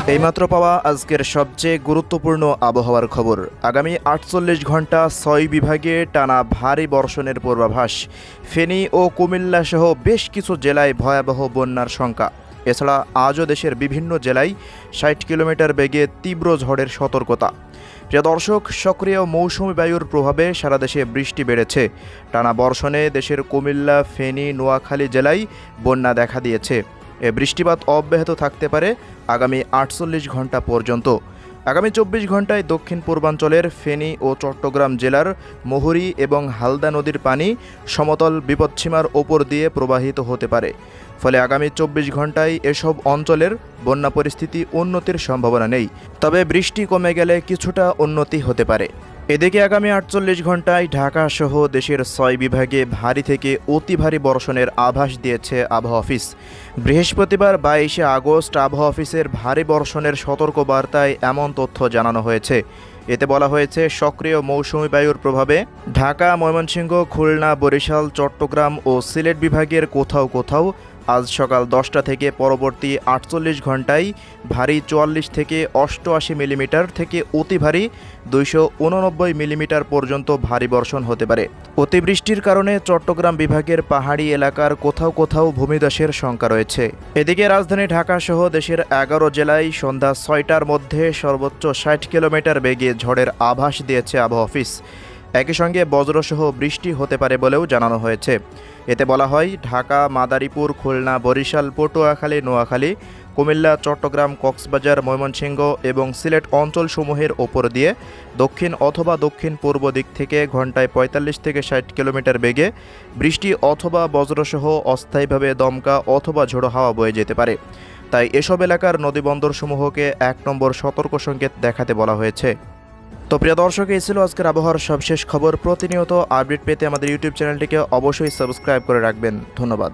এইমাত্র পাওয়া আজকের সবচেয়ে গুরুত্বপূর্ণ আবহাওয়ার খবর। আগামী ৪৮ ঘন্টা ৬ বিভাগে টানা ভারী বর্ষণের পূর্বাভাস। ফেনী ও কুমিল্লা সহ বেশ কিছু জেলায় ভয়াবহ বন্যার শঙ্কা। এছাড়া আজও দেশের বিভিন্ন জেলায় ৬০ কিলোমিটার বেগে তীব্র ঝড়ের সতর্কতা। প্রিয় দর্শক, সক্রিয় মৌসুমী বায়ুর প্রভাবে সারা দেশে বৃষ্টি বেড়েছে। টানা বর্ষণে দেশের কুমিল্লা, ফেনী, নোয়াখালী জেলায় বন্যা দেখা দিয়েছে। এ বৃষ্টিপাত অব্যাহত থাকতে পারে আগামী ৪৮ ঘন্টা পর্যন্ত। আগামী ২৪ ঘন্টায় দক্ষিণ পূর্বাঞ্চলের ফেনী ও চট্টগ্রাম জেলার মুহুরী এবং হালদা নদীর পানি সমতল বিপদসীমার ওপর দিয়ে প্রবাহিত হতে পারে। ফলে আগামী ২৪ ঘন্টায় এসব অঞ্চলের বন্যা পরিস্থিতি উন্নতির সম্ভাবনা নেই, তবে বৃষ্টি কমে গেলে কিছুটা উন্নতি হতে পারে। এদিকে আগামী ৪৮ ঘন্টায় ঢাকা সহ দেশের ৬ বিভাগে ভারী থেকে অতি ভারী বর্ষণের আভাস দিয়েছে আবহাওয়া অফিস। বৃহস্পতিবার ২২শে আগস্ট আবহাওয়া অফিসের ভারী বর্ষণের সতর্কবার্তায় এমন তথ্য জানানো হয়েছে। এতে বলা হয়েছে, সক্রিয় মৌসুমী বায়ুর প্রভাবে ঢাকা, ময়মনসিংহ, খুলনা, বরিশাল, চট্টগ্রাম ও সিলেট বিভাগের কোথাও কোথাও আজ সকাল ১০টা থেকে পরবর্তী ৪৮ ঘন্টায় ভারী ৪৪ থেকে ৮৮ মিলিমিটার থেকে অতি ভারী ২৮৯ মিলিমিটার পর্যন্ত ভারী বর্ষণ হতে পারে। অতিবৃষ্টির কারণে চট্টগ্রাম বিভাগের পাহাড়ি এলাকার কোথাও কোথাও ভূমিধসের শঙ্কা রয়েছে। এদিকে রাজধানী ঢাকা সহ দেশের ১১ জেলায় সন্ধ্যা ৬টার মধ্যে সর্বোচ্চ ৬০ কিলোমিটার বেগে ঝড়ের আভাস দিয়েছে আবহাওয়া অফিস। একই সঙ্গে বজ্রসহ বৃষ্টি হতে পারে বলেও জানানো হয়েছে। এতে বলা হয়, ঢাকা, মাদারীপুর, খুলনা, বরিশাল, পটুয়াখালী, নোয়াখালী, কুমিল্লা, চট্টগ্রাম, কক্সবাজার, ময়মনসিংহ এবং সিলেট অঞ্চলসমূহের ওপর দিয়ে দক্ষিণ অথবা দক্ষিণ পূর্ব দিক থেকে ঘন্টায় ৪৫ থেকে ৬০ কিলোমিটার বেগে বৃষ্টি অথবা বজ্রসহ অস্থায়ীভাবে দমকা অথবা ঝোড়ো হাওয়া বয়ে যেতে পারে। তাই এসব এলাকার নদীবন্দরসমূহকে ১ নম্বর সতর্ক সংকেত দেখাতে বলা হয়েছে। তো প্রিয় দর্শক, এই ছিল আজকের আবহাওয়ার সবশেষ খবর। প্রতিনিয়ত আপডেট পেতে আমাদের ইউটিউব চ্যানেলটিকে অবশ্যই সাবস্ক্রাইব করে রাখবেন। ধন্যবাদ।